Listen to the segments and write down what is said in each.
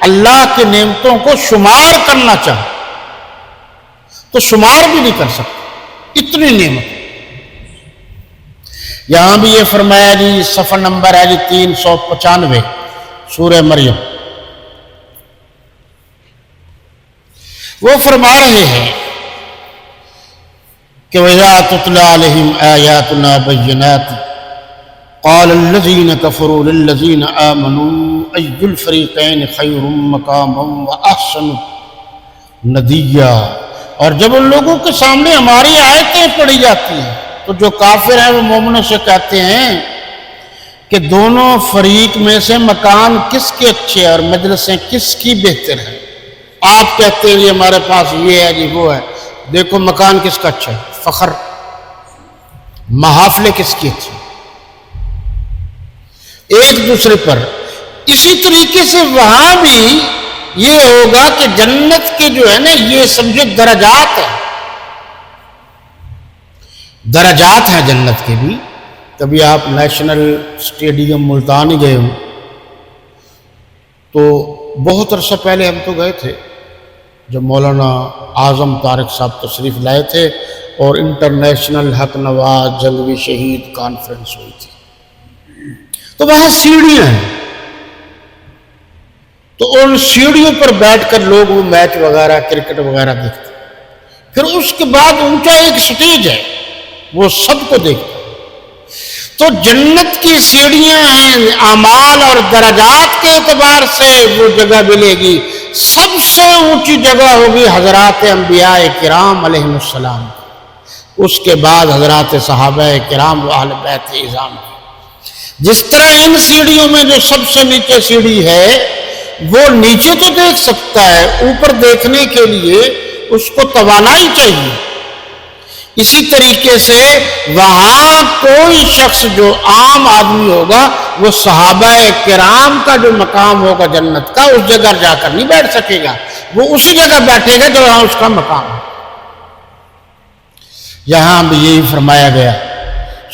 اللہ کی نعمتوں کو شمار کرنا چاہے تو شمار بھی نہیں کر سکتے، اتنی نعمت۔ یہاں بھی یہ فرمایا جی، صفحہ نمبر ہے جی 395 سورہ مریم، وہ فرما رہے ہیں کہ وَإِذَا تُتْلَىٰ عَلَيْهِمْ آيَاتُنَا بَيِّنَاتٍ قَالَ الَّذِينَ كَفَرُوا لِلَّذِينَ آمَنُوا أَيُّ الْفَرِيقَيْنِ خَيْرٌ مَّقَامًا وَأَحْسَنُ نَدِيًّا۔ اور جب ان لوگوں کے سامنے ہماری آیتیں پڑھی جاتی ہیں تو جو کافر ہیں وہ مومنوں سے کہتے ہیں کہ دونوں فریق میں سے مکان کس کے اچھے اور مجلسیں کس کی بہتر ہیں۔ آپ کہتے ہیں جی ہمارے پاس یہ ہے جی وہ ہے، دیکھو مکان کس کا اچھا ہے، فخر، محافلے کس کی اچھی، ایک دوسرے پر۔ اسی طریقے سے وہاں بھی یہ ہوگا کہ جنت کے جو ہے نا، یہ سمجھو درجات ہیں، درجات ہیں جنت کے بھی۔ کبھی آپ نیشنل اسٹیڈیم ملتان ہی گئے ہوں تو بہت عرصہ پہلے ہم تو گئے تھے جب مولانا اعظم طارق صاحب تشریف لائے تھے اور انٹرنیشنل حق نواز جنگوی شہید کانفرنس ہوئی تھی، تو وہاں سیڑھیاں ہیں، تو ان سیڑھیوں پر بیٹھ کر لوگ وہ میچ وغیرہ کرکٹ وغیرہ دیکھتے ہیں۔ پھر اس کے بعد اونچا ایک سٹیج ہے، وہ سب کو دیکھتے ہیں۔ تو جنت کی سیڑھیاں ہیں، اعمال اور درجات کے اعتبار سے وہ جگہ ملے گی۔ سب سے اونچی جگہ ہوگی حضرات انبیاء کرام علیہم السلام، اس کے بعد حضرات صحابہ کرام و اہل بیت اعظام کی۔ جس طرح ان سیڑھیوں میں جو سب سے نیچے سیڑھی ہے وہ نیچے تو دیکھ سکتا ہے، اوپر دیکھنے کے لیے اس کو توانائی چاہیے۔ اسی طریقے سے وہاں کوئی شخص جو عام آدمی ہوگا وہ صحابہ کرام کا جو مقام ہوگا جنت کا، اس جگہ جا کر نہیں بیٹھ سکے گا، وہ اسی جگہ بیٹھے گا جو وہاں اس کا مقام ہے۔ یہاں بھی یہی فرمایا گیا،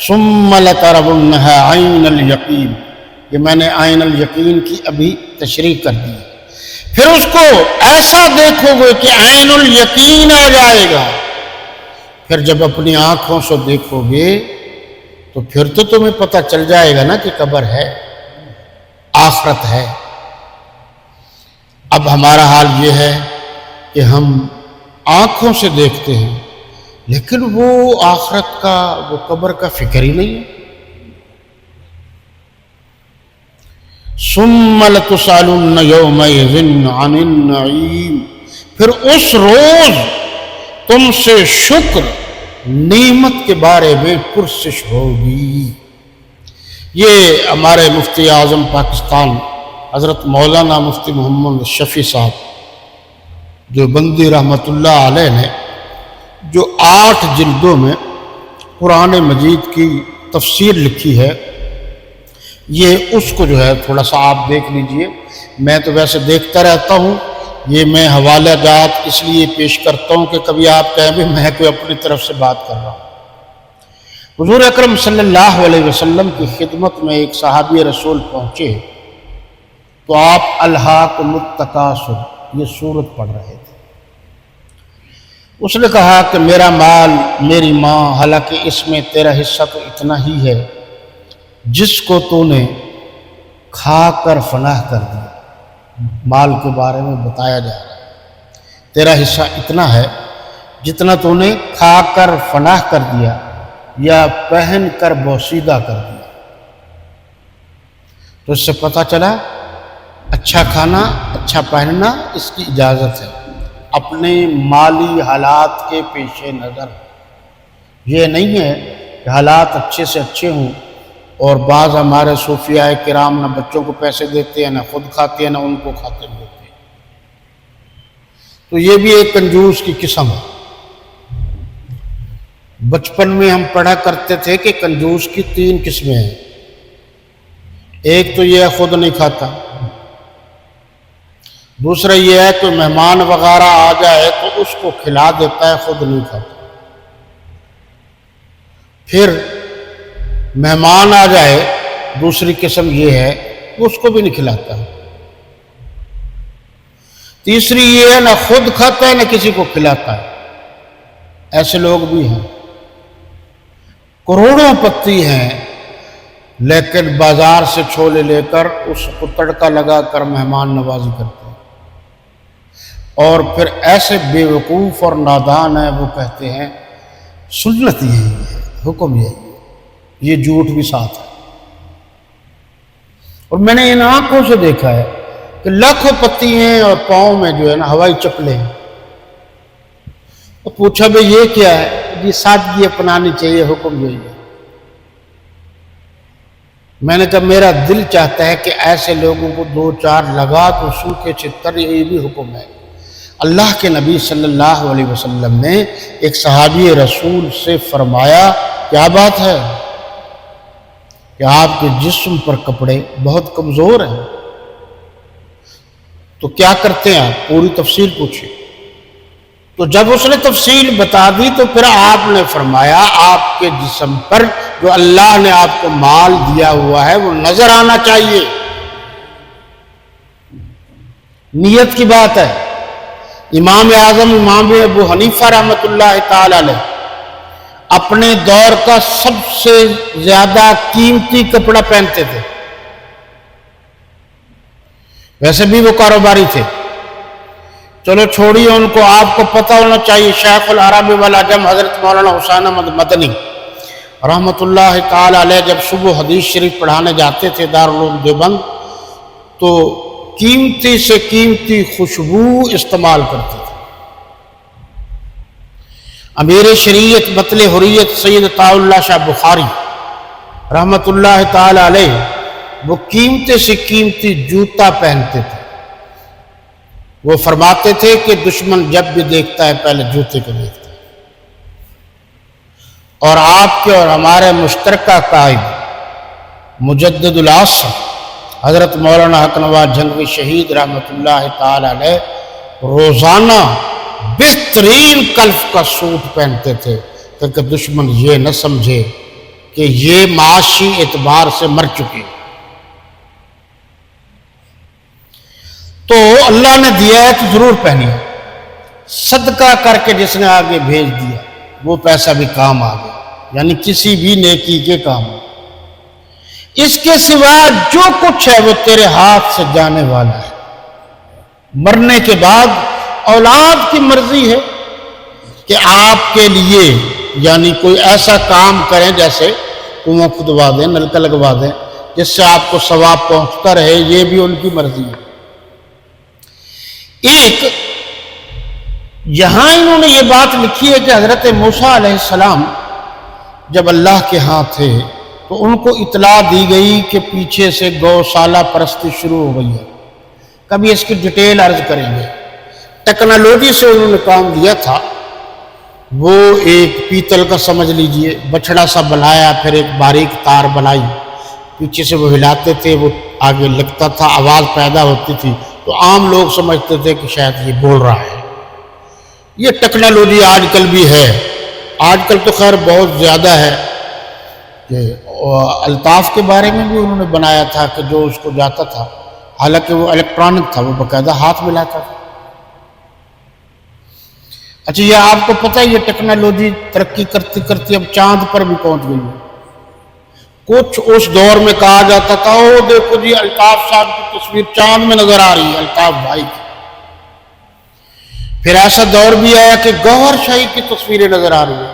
ثُمَّ لَتَرَوُنَّهَا عَيْنَ الْيَقِينِ، یہ میں نے عین الیقین کی ابھی تشریح کر دی۔ پھر اس کو ایسا دیکھو گے کہ عین الیقین آ جائے گا۔ پھر جب اپنی آنکھوں سے دیکھو گے تو پھر تو تمہیں پتہ چل جائے گا نا کہ قبر ہے، آخرت ہے۔ اب ہمارا حال یہ ہے کہ ہم آنکھوں سے دیکھتے ہیں لیکن وہ آخرت کا، وہ قبر کا فکر ہی نہیں ہے۔ ثُمَّ لَتُسْأَلُنَّ يَوْمَئِذٍ عَنِ النَّعِيمِ، پھر اس روز تم سے شکر نعمت کے بارے میں پرسش ہوگی۔ یہ ہمارے مفتی اعظم پاکستان حضرت مولانا مفتی محمد شفیع صاحب جو بندی رحمت اللہ علیہ نے جو 8 جلدوں میں قرآن مجید کی تفسیر لکھی ہے، یہ اس کو جو ہے تھوڑا سا آپ دیکھ لیجئے۔ میں تو ویسے دیکھتا رہتا ہوں، یہ میں حوالہ جات اس لیے پیش کرتا ہوں کہ کبھی آپ کہیں بھی میں کوئی اپنی طرف سے بات کر رہا ہوں۔ حضور اکرم صلی اللہ علیہ وسلم کی خدمت میں ایک صحابی رسول پہنچے تو آپ الہاکم التکاثر یہ سورت پڑھ رہے تھے۔ اس نے کہا کہ میرا مال، میری ماں، حالانکہ اس میں تیرا حصہ تو اتنا ہی ہے جس کو تو نے کھا کر فنا کر دیا۔ مال کے بارے میں بتایا جا رہا ہے، تیرا حصہ اتنا ہے جتنا تو نے کھا کر فنا کر دیا یا پہن کر بوسیدہ کر دیا۔ تو اس سے پتہ چلا اچھا کھانا، اچھا پہننا اس کی اجازت ہے اپنے مالی حالات کے پیش نظر۔ یہ نہیں ہے کہ حالات اچھے سے اچھے ہوں اور بعض ہمارے صوفیاء کرام نہ بچوں کو پیسے دیتے ہیں، نہ خود کھاتے ہیں، نہ ان کو کھاتے دیتے ہیں۔ تو یہ بھی ایک کنجوس کی قسم ہے۔ بچپن میں ہم پڑھا کرتے تھے کہ کنجوس کی 3 قسمیں ہیں۔ ایک تو یہ ہے خود نہیں کھاتا، دوسرا یہ ہے کہ مہمان وغیرہ آ جائے تو اس کو کھلا دیتا ہے، خود نہیں کھاتا۔ پھر مہمان آ جائے، دوسری قسم یہ ہے کہ اس کو بھی نہیں کھلاتا۔ تیسری یہ ہے نہ خود کھاتا ہے نہ کسی کو کھلاتا ہے. ایسے لوگ بھی ہیں، کروڑوں پتی ہیں، لیکن بازار سے چھولے لے کر اس کو تڑکا لگا کر مہمان نوازی کرتے ہیں. اور پھر ایسے بے وقوف اور نادان ہیں، وہ کہتے ہیں سنت یہی ہے، حکم یہی ہے. یہ جھوٹ بھی ساتھ ہے. اور میں نے ان آنکھوں سے دیکھا ہے کہ لاکھوں پتی ہیں اور پاؤں میں جو ہے نا ہوائی چپلیں ہیں. اور پوچھا بھئی یہ کیا ہے؟ یہ سادگی اپنانی چاہیے، حکم یہی ہے. میں نے کہا میرا دل چاہتا ہے کہ ایسے لوگوں کو دو چار لگا تو سوکھے چھتر، یہ بھی حکم ہے. اللہ کے نبی صلی اللہ علیہ وسلم نے ایک صحابی رسول سے فرمایا کیا بات ہے کہ آپ کے جسم پر کپڑے بہت کمزور ہیں، تو کیا کرتے ہیں آپ؟ پوری تفصیل پوچھی. تو جب اس نے تفصیل بتا دی تو پھر آپ نے فرمایا آپ کے جسم پر جو اللہ نے آپ کو مال دیا ہوا ہے وہ نظر آنا چاہیے. نیت کی بات ہے. امام اعظم امام ابو حنیفہ رحمۃ اللہ تعالی علیہ اپنے دور کا سب سے زیادہ قیمتی کپڑا پہنتے تھے. ویسے بھی وہ کاروباری تھے. چلو چھوڑیے ان کو، آپ کو پتہ ہونا چاہیے شیخ العرب والعجم حضرت مولانا حسین احمد مدنی رحمۃ اللہ تعالی علیہ جب صبح حدیث شریف پڑھانے جاتے تھے دارالعلوم دیوبند تو قیمتی سے قیمتی خوشبو استعمال کرتے تھے. امیر شریعت بطل حریت سید طاء اللہ شاہ بخاری رحمۃ اللہ تعالی علیہ وہ قیمتی سے قیمتی جوتا پہنتے تھے. وہ فرماتے تھے کہ دشمن جب بھی دیکھتا ہے پہلے جوتے کو دیکھتا ہے. اور آپ کے اور ہمارے مشترکہ قائد مجدد العصر حضرت مولانا حق نواز جھنگوی شہید رحمۃ اللہ تعالی علیہ روزانہ بہترین کلف کا سوٹ پہنتے تھے تاکہ دشمن یہ نہ سمجھے کہ یہ معاشی اعتبار سے مر چکے. تو اللہ نے دیا ہے تو ضرور پہنیے. صدقہ کر کے جس نے آگے بھیج دیا وہ پیسہ بھی کام آ گیا، یعنی کسی بھی نیکی کے کام. اس کے سوا جو کچھ ہے وہ تیرے ہاتھ سے جانے والا ہے. مرنے کے بعد اولاد کی مرضی ہے کہ آپ کے لیے یعنی کوئی ایسا کام کریں جیسے کنواں کھدوا دیں، نلکا لگوا دیں جس سے آپ کو ثواب پہنچتا رہے، یہ بھی ان کی مرضی ہے. ایک یہاں انہوں نے یہ بات لکھی ہے کہ حضرت موسیٰ علیہ السلام جب اللہ کے ہاں تھے تو ان کو اطلاع دی گئی کہ پیچھے سے گوشالہ پرستی شروع ہو گئی ہے. کبھی اس کی ڈیٹیل عرض کریں گے. ٹیکنالوجی سے انہوں نے کام دیا تھا. وہ ایک پیتل کا سمجھ لیجئے بچڑا سا بنایا، پھر ایک باریک تار بنائی، پیچھے سے وہ ہلاتے تھے، وہ آگے لگتا تھا، آواز پیدا ہوتی تھی تو عام لوگ سمجھتے تھے کہ شاید یہ بول رہا ہے. یہ ٹیکنالوجی آج کل بھی ہے. آج کل تو خیر بہت زیادہ ہے کہ الطاف کے بارے میں بھی انہوں نے بنایا تھا کہ جو اس کو جاتا تھا، حالانکہ وہ الیکٹرانک تھا، وہ باقاعدہ ہاتھ ملاتا تھا. اچھا یہ آپ کو پتہ ہے یہ ٹیکنالوجی ترقی کرتی کرتی اب چاند پر بھی پہنچ گئی ہے. کچھ اس دور میں کہا جاتا تھا او دیکھو جی الطاف صاحب کی تصویر چاند میں نظر آ رہی ہے، الطاف بھائی کی. پھر ایسا دور بھی آیا کہ گوہر شاہی کی تصویریں نظر آ رہی ہیں.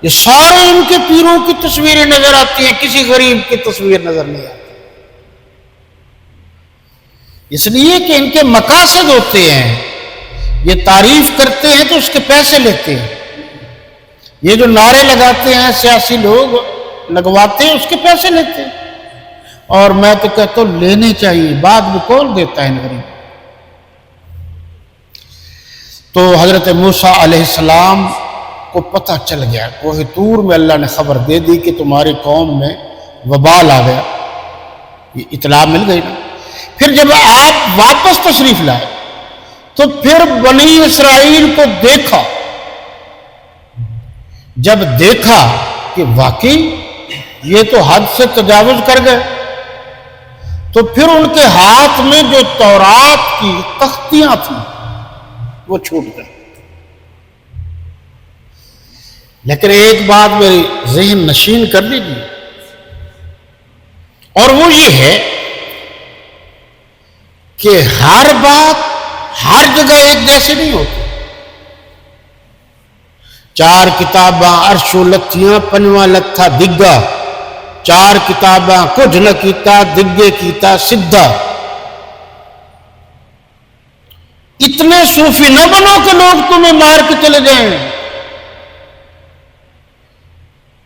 یہ سارے ان کے پیروں کی تصویریں نظر آتی ہیں، کسی غریب کی تصویر نظر نہیں آتی. اس لیے کہ ان کے مقاصد ہوتے ہیں. یہ تعریف کرتے ہیں تو اس کے پیسے لیتے ہیں. یہ جو نعرے لگاتے ہیں سیاسی لوگ لگواتے ہیں اس کے پیسے لیتے ہیں. اور میں تو کہتا ہوں لینے چاہیے، بعد میں کون دیتا ہے ان غریب. تو حضرت موسیٰ علیہ السلام کو پتہ چل گیا، کوہ طور میں اللہ نے خبر دے دی کہ تمہاری قوم میں وبال آ گیا. یہ اطلاع مل گئی نا. پھر جب آپ واپس تشریف لائے تو پھر بنی اسرائیل کو دیکھا. جب دیکھا کہ واقعی یہ تو حد سے تجاوز کر گئے تو پھر ان کے ہاتھ میں جو تورات کی تختیاں تھیں وہ چھوٹ گئے۔ لیکن ایک بات میری ذہن نشین کر لیجیے، اور وہ یہ ہے کہ ہر بات ہر جگہ ایک جیسے نہیں ہوتی۔ 4 کتاباں عرشو لتھیاں پنجواں لتھا دگا، 4 کتاباں کچھ نہ کیتا دگے کیتا سدھا۔ اتنے صوفی نہ بنو کہ لوگ تمہیں مار کے چلے جائیں،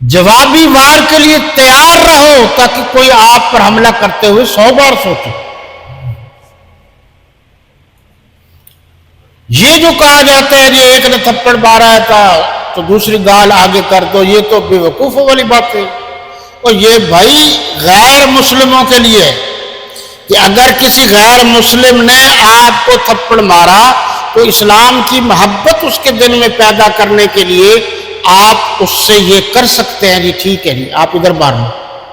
جوابی وار کے لیے تیار رہو تاکہ کوئی آپ پر حملہ کرتے ہوئے 100 بار سوچے۔ یہ جو کہا جاتا ہے یہ ایک نے تھپڑ مارا تھا تو دوسری گال آگے کر دو، یہ تو بے وقوفوں والی بات ہے۔ اور یہ بھائی غیر مسلموں کے لیے کہ اگر کسی غیر مسلم نے آپ کو تھپڑ مارا تو اسلام کی محبت اس کے دل میں پیدا کرنے کے لیے آپ اس سے یہ کر سکتے ہیں، جی ٹھیک ہے جی آپ ادھر مارنا۔